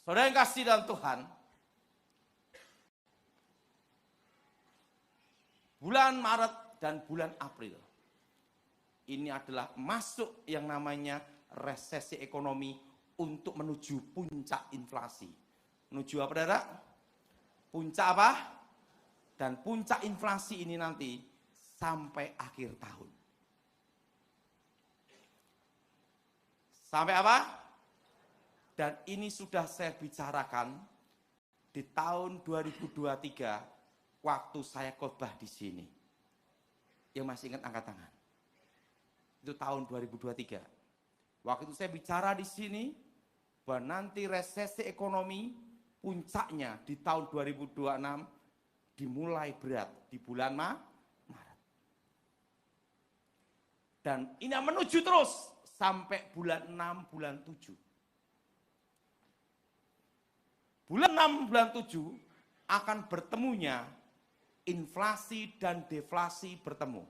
Saudara yang kasih dalam Tuhan, bulan Maret dan bulan April ini adalah masuk yang namanya resesi ekonomi untuk menuju puncak inflasi. Menuju apa, saudara? Puncak apa? Dan puncak inflasi ini nanti sampai akhir tahun. Sampai apa? Dan ini sudah saya bicarakan di tahun 2023 waktu saya khotbah di sini. Yang masih ingat angkat tangan. Itu tahun 2023. Waktu itu saya bicara di sini bahwa nanti resesi ekonomi puncaknya di tahun 2026 dimulai berat di bulan Maret. Dan ini menuju terus sampai bulan 6, bulan 7. Bulan 6, bulan 7 akan bertemunya inflasi dan deflasi bertemu.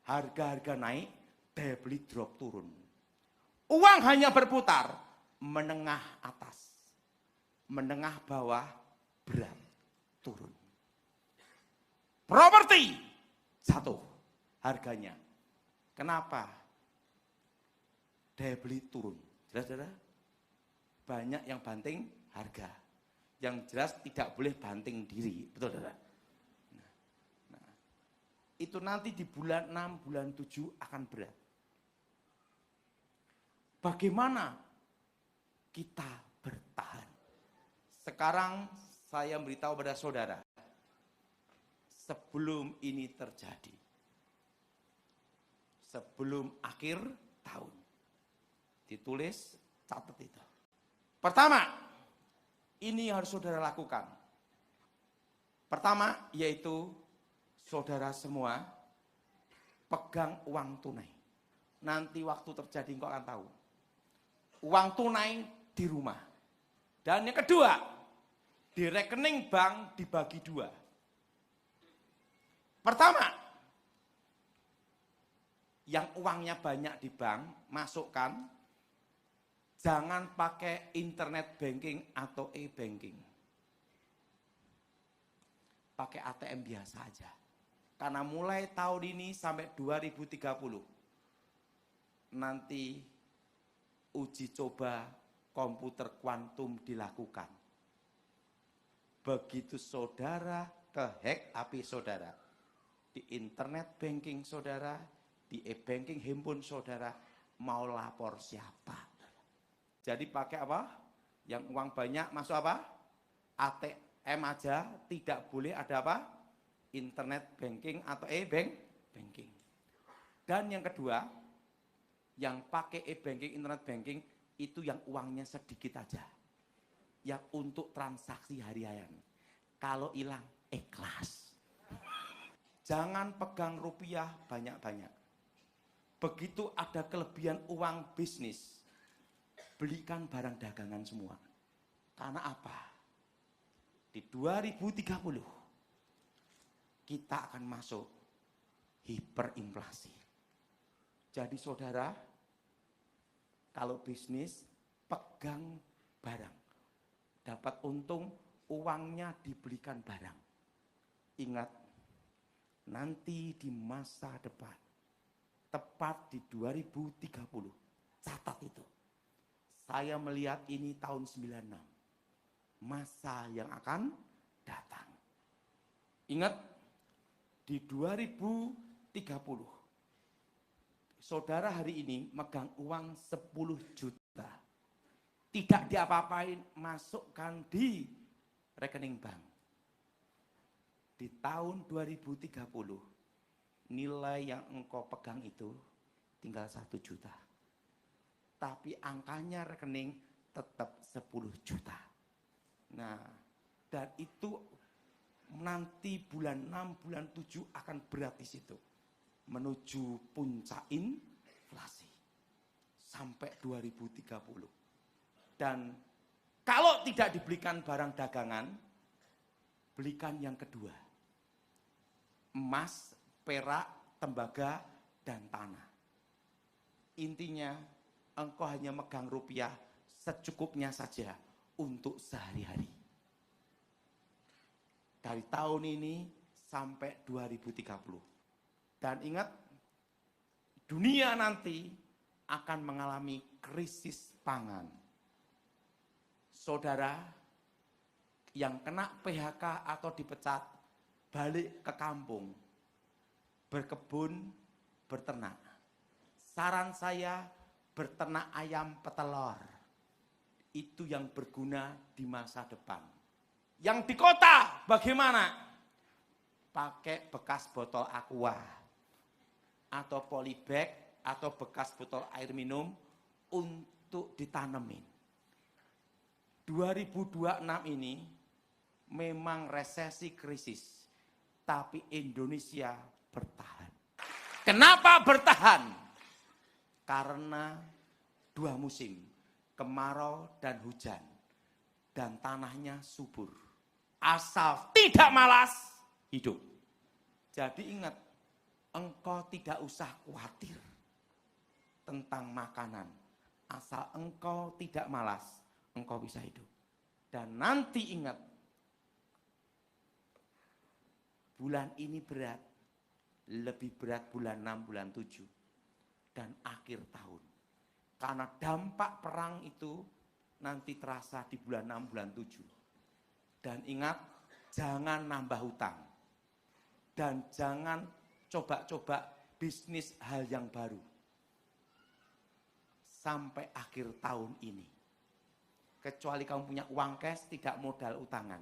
Harga-harga naik, daya beli drop turun. Uang hanya berputar, menengah atas, menengah bawah, berat turun. Properti jatuh harganya. Kenapa? Daya beli turun. Jelas-jelas? Banyak yang banting harga. Yang jelas tidak boleh banting diri. Betul, saudara? Itu nanti di bulan 6, bulan 7 akan berat. Bagaimana kita bertahan? Sekarang saya beritahu pada saudara, sebelum ini terjadi, sebelum akhir tahun, ditulis, catat itu. Pertama, ini harus saudara lakukan. Pertama, yaitu saudara semua pegang uang tunai. Nanti waktu terjadi engkau akan tahu. Uang tunai di rumah. Dan yang kedua, di rekening bank dibagi dua. Pertama, yang uangnya banyak di bank, masukkan. Jangan pakai internet banking atau e-banking. Pakai ATM biasa aja. Karena mulai tahun ini sampai 2030, nanti uji coba komputer kuantum dilakukan. Begitu saudara kehack HP saudara, di internet banking saudara, di e-banking handphone saudara, mau lapor siapa? Jadi pakai apa? Yang uang banyak masuk apa? ATM aja, tidak boleh ada apa? Internet banking atau e-banking. Dan yang kedua, yang pakai e-banking, internet banking, itu yang uangnya sedikit aja. Yang untuk transaksi harian. Kalau hilang, ikhlas. Jangan pegang rupiah banyak-banyak. Begitu ada kelebihan uang bisnis, belikan barang dagangan semua. Karena apa? Di 2030, kita akan masuk hiperinflasi. Jadi saudara, kalau bisnis, pegang barang. Dapat untung, uangnya dibelikan barang. Ingat, nanti di masa depan, tepat di 2030, catat itu. Saya melihat ini tahun 96, masa yang akan datang. Ingat, di 2030, saudara hari ini megang uang 10 juta. Tidak diapa-apain, masukkan di rekening bank. Di tahun 2030, nilai yang engkau pegang itu tinggal 1 juta. Tapi angkanya rekening tetap 10 juta. Nah, dan itu nanti bulan 6, bulan 7 akan berat di situ. Menuju puncak inflasi. Sampai 2030. Dan kalau tidak dibelikan barang dagangan, belikan yang kedua. Emas, perak, tembaga, dan tanah. Intinya, engkau hanya megang rupiah secukupnya saja untuk sehari-hari. Dari tahun ini sampai 2030. Dan ingat, dunia nanti akan mengalami krisis pangan. Saudara yang kena PHK atau dipecat, balik ke kampung, berkebun, berternak. Saran saya, berternak ayam petelur. Itu yang berguna di masa depan. Yang di kota bagaimana? Pakai bekas botol aqua atau polybag atau bekas botol air minum untuk ditanemin. 2026 ini memang resesi krisis, tapi Indonesia bertahan. Kenapa bertahan? Karena 2 musim, kemarau dan hujan, dan tanahnya subur. Asal tidak malas, hidup. Jadi ingat, engkau tidak usah khawatir tentang makanan. Asal engkau tidak malas, engkau bisa hidup. Dan nanti ingat, bulan ini berat, lebih berat bulan 6, bulan 7, dan akhir tahun. Karena dampak perang itu nanti terasa di bulan 6, bulan 7. Dan ingat, jangan nambah hutang. Dan jangan coba-coba bisnis hal yang baru. Sampai akhir tahun ini. Kecuali kamu punya uang cash, tidak modal utangan.